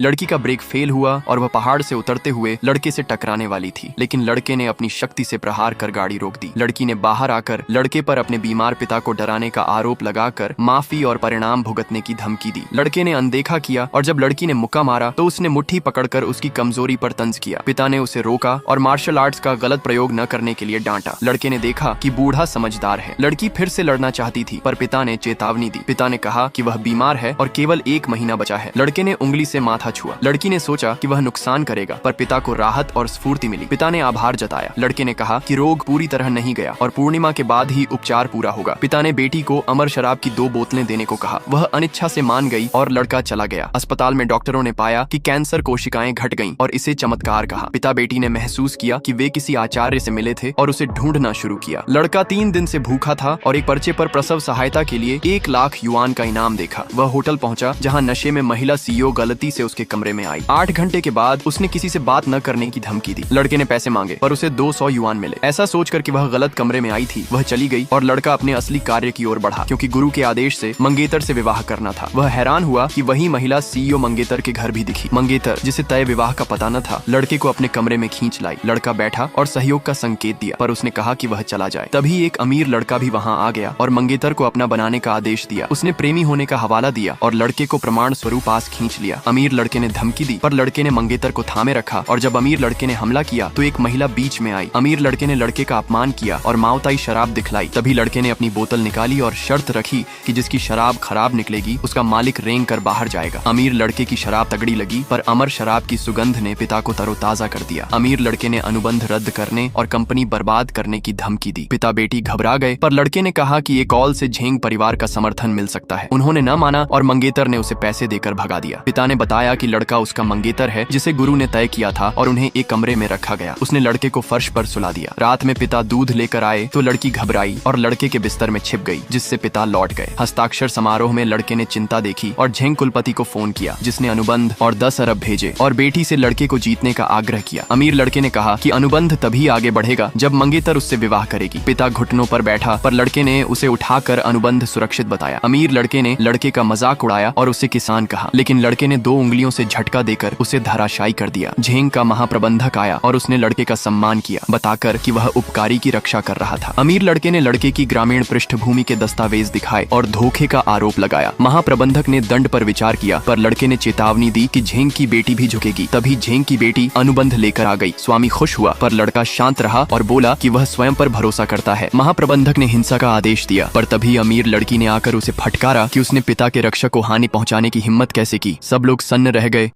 लड़की का brake fail हुआ और वह पहाड़ से उतरते हुए लड़के से टकराने वाली थी, लेकिन लड़के ने अपनी शक्ति से प्रहार कर गाड़ी रोक दी। लड़की ने बाहर आकर लड़के पर अपने बीमार पिता को डराने का आरोप लगाकर माफी और परिणाम भुगतने की धमकी दी। लड़के ने अनदेखा किया और जब लड़की ने मुक्का मारा तो उसने मुट्ठी पकड़कर उसकी कमजोरी पर तंज किया। पिता ने उसे रोका और मार्शल आर्ट्स का गलत प्रयोग न करने के लिए डांटा। लड़के ने देखा कि बूढ़ा समझदार है। लड़की फिर से लड़ना चाहती थी, पर पिता ने चेतावनी दी। पिता ने कहा कि वह बीमार है और केवल 1 महीना बचा है। लड़के ने उंगली से माथा छुआ। लड़की ने सोचा कि वह नुकसान करेगा, पर पिता को राहत और स्फूर्ति मिली। पिता ने आभार जताया। लड़के ने कहा कि रोग पूरी तरह नहीं गया और पूर्णिमा के बाद ही उपचार पूरा होगा। पिता ने बेटी को अमर शराब की 2 बोतलें देने को कहा। वह अनिच्छा से मान गई और लड़का चला गया। अस्पताल में डॉक्टरों ने पाया कि कैंसर कोशिकाएं घट गईं और इसे चमत्कार कहा। पिता बेटी ने महसूस किया कि वे किसी आचार्य से मिले थे और उसे ढूंढना शुरू किया। लड़का 3 दिन से भूखा था और एक पर्चे पर प्रसव सहायता के लिए 1 लाख युआन का इनाम देखा। वह होटल पहुंचा जहां नशे में महिला सीईओ गलती से उसके कमरे में आई। 8 घंटे के बाद उसने किसी से बात न करने की धमकी दी। लड़के ने पैसे मांगे पर उसे 200 युआन मिले। ऐसा सोचकर कि वह गलत कमरे में आई थी, वह चली गई और लड़का अपने असली कार्य की ओर बढ़ा, क्योंकि गुरु के आदेश से मंगेतर से विवाह करना था। वह हैरान हुआ कि वही महिला सीईओ मंगेतर के घर भी दिखी। मंगेतर, जिसे तय विवाह का पता न था, लड़के को अपने कमरे में खींच लाई। लड़का बैठा और सहयोग का संकेत दिया, पर उसने कहा कि वह चला जाए। तभी एक अमीर लड़का भी वहां आ गया और मंगेतर को अपना बनाने का आदेश दिया। उसने प्रेमी होने का हवाला दिया और लड़के को प्रमाण स्वरूप पास खींच लिया। अमीर लड़के ने धमकी दी, पर लड़के ने मंगेतर को थामे रखा और जब अमीर लड़के ने हमला किया तो एक महिला बीच में आई। अमीर लड़के ने लड़के का अपमान किया और माओताई शराब दिखलाई। तभी लड़के ने अपनी बोतल निकाली और शर्त रखी कि जिसकी शराब खराब निकलेगी उसका मालिक रेंग कर बाहर जाएगा। अमीर लड़के की शराब तगड़ी लगी, पर अमर शराब की सुगंध ने पिता को तरोताजा कर दिया। अमीर लड़के ने अनुबंध रद्द करने और कंपनी बर्बाद करने की धमकी दी। पिता बेटी घबरा गए, पर लड़के ने कहा कि एक कॉल से झेंग परिवार का समर्थन मिल सकता है। उन्होंने न माना और मंगेतर ने उसे पैसे देकर भगा दिया। पिता ने बताया कि लड़का उसका मंगेतर है जिसे गुरु ने तय किया था और उन्हें एक कमरे में रखा गया। उसने लड़के को फर्श पर सुला दिया। रात में पिता दूध लेकर आए तो लड़की घबराई और लड़के के बिस्तर में छिप गई, जिससे पिता लौट गए। हस्ताक्षर समारोह में लड़के ने चिंता देखी और झेंग कुलपति को फोन किया, जिसने अनुबंध और 10 अरब भेजे और बेटी से लड़के को जीतने का आग्रह किया। अमीर लड़के ने कहा कि अनुबंध तभी आगे बढ़ेगा जब मंगेतर उससे विवाह करेगी। पिता घुटनों पर बैठा, पर लड़के ने उसे उठाकर अनुबंध सुरक्षित बताया। अमीर लड़के ने लड़के का मजाक उड़ाया और उसे किसान कहा, लेकिन लड़के ने 2 उंगलियों से झटका देकर उसे धराशायी कर दिया। झेंग का महाप्रबंधक आया और उसने लड़के का सम्मान किया, बताकर कि वह उपकारी की रक्षा कर रहा था। अमीर लड़के ने लड़के की ग्रामीण पृष्ठभूमि के दस्तावेज दिखाए और धोखे का आरोप लगाया। महाप्रबंधक ने दंड पर विचार किया, पर लड़के ने चेतावनी दी कि झेंग की बेटी भी झुकेगी। तभी झेंग की बेटी अनुबंध लेकर आ गई। स्वामी खुश हुआ, पर लड़का शांत रहा और बोला कि वह स्वयं पर भरोसा करता है। महाप्रबंधक ने हिंसा का आदेश दिया, पर तभी अमीर लड़की ने आकर उसे फटकारा कि उसने पिता के रक्षक को हानि पहुंचाने की हिम्मत कैसे की। सब लोग सन्न रह गए।